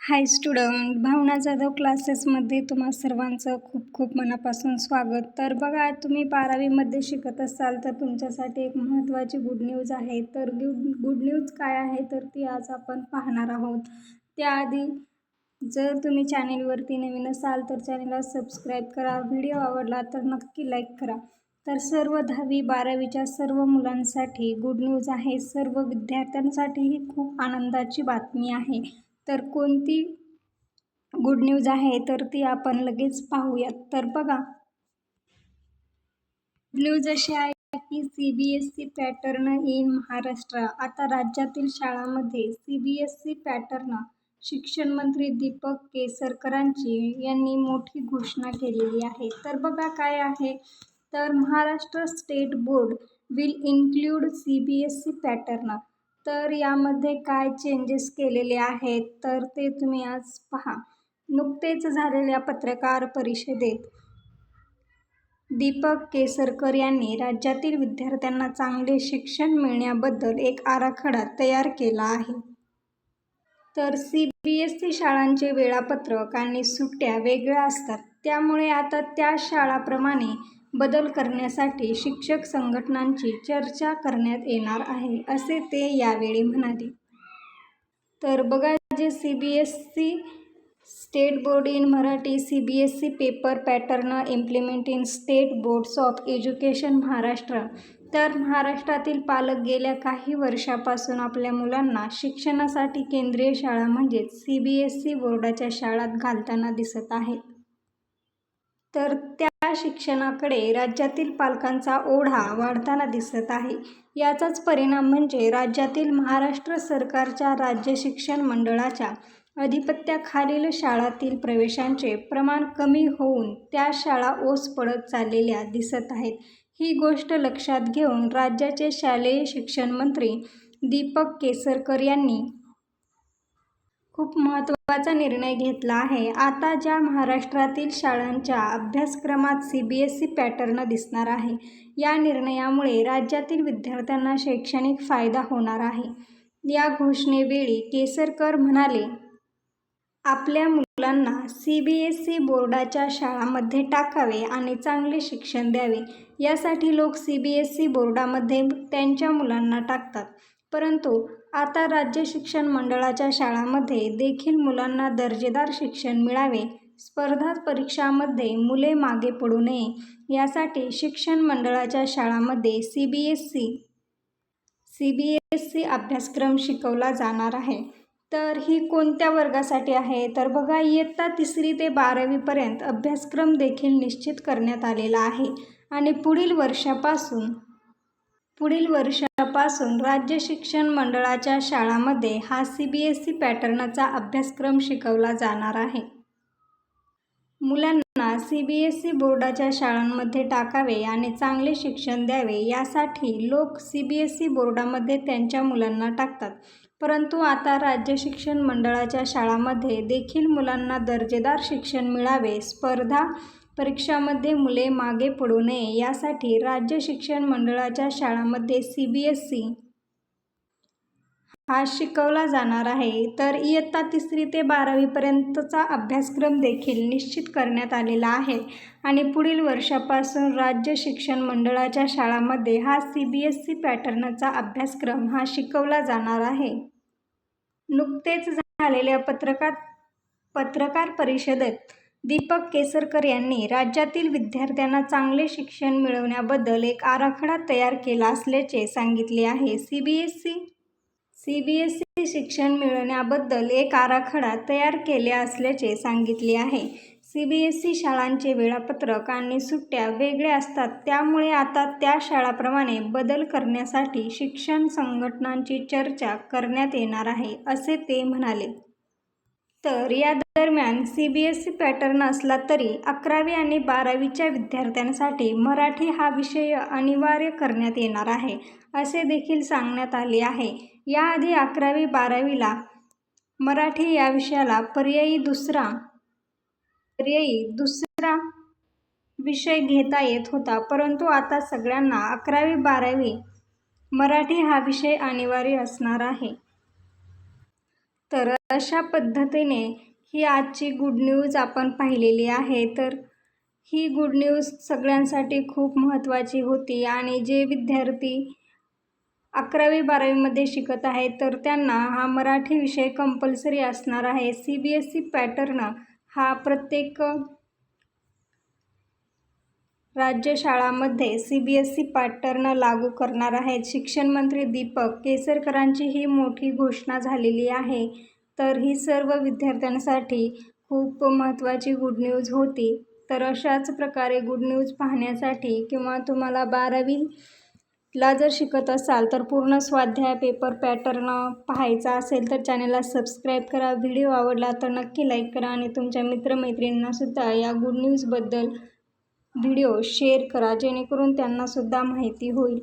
हाय student, भावना जाधव क्लासेसमध्ये तुम्हा सर्वांचं खूप खूप मनापासून स्वागत. तर बघा, तुम्ही 12वीमध्ये शिकत असाल तर तुमच्यासाठी एक महत्त्वाची गुड न्यूज आहे. तर गुड न्यूज काय आहे तर ती आज आपण पाहणार आहोत. त्याआधी जर तुम्ही चॅनेलवरती नवीन असाल तर चॅनेलला सबस्क्राईब करा. व्हिडिओ आवडला तर नक्की लाईक करा. तर सर्व 10वी 12वीच्या सर्व मुलांसाठी गुड न्यूज आहे. सर्व विद्यार्थ्यांसाठी ही खूप आनंदाची बातमी आहे. तर कोणती गुड न्यूज आहे तर ती आपण लगेच पाहूयात. तर बघा, न्यूज अशी आहे की CBSE पॅटर्न इन महाराष्ट्र. आता राज्यातील शाळांमध्ये CBSE पॅटर्न शिक्षण मंत्री दीपक केसरकरांची यांनी मोठी घोषणा केलेली आहे. तर बघा काय आहे तर Maharashtra state board will include CBSE pattern. तर यामध्ये काय चेंजेस केलेले आहेत तर ते तुम्ही आज पहा. नुकतेच झालेल्या पत्रकार परिषदेत दीपक केसरकर यांनी राज्यातील विद्यार्थ्यांना चांगले शिक्षण मिळण्याबद्दल एक आराखडा तयार केला आहे. तर CBSE शाळांचे वेळापत्रक आणि सुट्ट्या वेगळ्या असतात, त्यामुळे आता त्या शाळांप्रमाणे बदल करण्यासाठी शिक्षक संघटनांची चर्चा करण्यात येणार आहे, असे ते यावेळी म्हणाले. तर बघा, जे CBSE state board in Marathi CBSE paper pattern implement in state boards of education Maharashtra. तर महाराष्ट्रातील पालक गेल्या काही वर्षापासून आपल्या मुलांना शिक्षणासाठी केंद्रीय शाळा म्हणजेच CBSE बोर्डाच्या शाळात घालताना दिसत आहेत. तर त्या शिक्षणाकडे राज्यातील पालकांचा ओढा वाढताना दिसत आहे. याचाच परिणाम म्हणजे राज्यातील महाराष्ट्र सरकारच्या राज्य शिक्षण मंडळाच्या अधिपत्याखालील शाळांतील प्रवेशांचे प्रमाण कमी होऊन त्या शाळा ओस पडत चाललेल्या दिसत आहेत. ही गोष्ट लक्षात घेऊन राज्याचे शालेय शिक्षण मंत्री दीपक केसरकर यांनी खूप महत्त्वाचा निर्णय घेतला आहे. आता ज्या महाराष्ट्रातील शाळांच्या अभ्यासक्रमात CBSE पॅटर्न दिसणार आहे, या निर्णयामुळे राज्यातील विद्यार्थ्यांना शैक्षणिक फायदा होणार आहे. या घोषणेवेळी केसरकर म्हणाले, आपल्या मुलांना CBSE बोर्डाच्या शाळांमध्ये टाकावे आणि चांगले शिक्षण द्यावे, यासाठी लोक CBSE बोर्डामध्ये त्यांच्या मुलांना टाकतात. परंतु आता राज्य शिक्षण मंडळाच्या शाळांमध्ये देखील मुलांना दर्जेदार शिक्षण मिळावे, स्पर्धा परीक्षांमध्ये मुले मागे पडू नये, यासाठी शिक्षण मंडळाच्या शाळांमध्ये CBSE अभ्यासक्रम शिकवला जाणार आहे. तर ही कोणत्या वर्गासाठी आहे तर बघा, इयत्ता 3री ते 12वीपर्यंत अभ्यासक्रम देखील निश्चित करण्यात आलेला आहे आणि पुढील वर्षापासून राज्य शिक्षण मंडळाच्या शाळांमध्ये हा CBSE पॅटर्नचा अभ्यासक्रम शिकवला जाणार आहे. मुलांना CBSE बोर्डाच्या शाळांमध्ये टाकावे आणि चांगले शिक्षण द्यावे, यासाठी लोक CBSE बोर्डामध्ये त्यांच्या मुलांना टाकतात. परंतु आता राज्य शिक्षण मंडळाच्या शाळांमध्ये देखील मुलांना दर्जेदार शिक्षण मिळावे, स्पर्धा परीक्षांमध्ये मुले मागे पडू नये, यासाठी राज्य शिक्षण मंडळाच्या शाळांमध्ये CBSE हा शिकवला जाणार आहे. तर इयत्ता 3री ते 12वीपर्यंतचा अभ्यासक्रम देखील निश्चित करण्यात आलेला आहे आणि पुढील वर्षापासून राज्य शिक्षण मंडळाच्या शाळांमध्ये हा CBSE पॅटर्नचा अभ्यासक्रम हा शिकवला जाणार आहे. नुकतेच झालेल्या पत्रकार परिषदेत दीपक केसरकर यांनी राज्यातील विद्यार्थ्यांना चांगले शिक्षण मिळवण्याबद्दल एक आराखडा तयार केला असल्याचे सांगितले आहे. CBSE शिक्षण मिळवण्याबद्दल एक आराखडा तयार केले असल्याचे सांगितले आहे. CBSE शाळांचे वेळापत्रक आणि सुट्ट्या वेगळ्या असतात, त्यामुळे आता त्या शाळांप्रमाणे बदल करण्यासाठी शिक्षण संघटनांची चर्चा करण्यात येणार आहे, असे ते म्हणाले. तर या दरम्यान CBSE पॅटर्न असला तरी 11वी आणि 12वीच्या विद्यार्थ्यांसाठी मराठी हा विषय अनिवार्य करण्यात येणार आहे, असे देखील सांगण्यात आले आहे. याआधी 11वी 12वीला मराठी या विषयाला पर्यायी दुसरा विषय घेता येत होता, परंतु आता सगळ्यांना 11वी 12वी मराठी हा विषय अनिवार्य असणार आहे. तर अशा पद्धतीने ही आजची गुड न्यूज आपण पाहिलेली आहे. तर ही गुड न्यूज सगळ्यांसाठी खूप महत्त्वाची होती आणि जे विद्यार्थी 11वी-12वीमध्ये शिकत आहेत तर त्यांना हा मराठी विषय कंपल्सरी असणार आहे. CBSE पॅटर्न हा प्रत्येक राज्य शाळांमध्ये CBSE पॅटर्न लागू करणार आहेत. शिक्षण मंत्री दीपक केसरकरांची ही मोठी घोषणा झालेली आहे. तर ही सर्व विद्यार्थ्यांसाठी खूप महत्त्वाची गुड न्यूज होती. तर अशाच प्रकारे गुड न्यूज पाहण्यासाठी किंवा तुम्हाला 12वीला जर शिकत असाल तर पूर्ण स्वाध्याय पेपर पॅटर्न पाहायचा असेल तर चॅनलला सबस्क्राईब करा. व्हिडिओ आवडला तर नक्की लाईक करा आणि तुमच्या मित्रमैत्रिणींनासुद्धा या गुड न्यूजबद्दल व्हिडिओ शेअर करा जेणेकरून त्यांनासुद्धा माहिती होईल.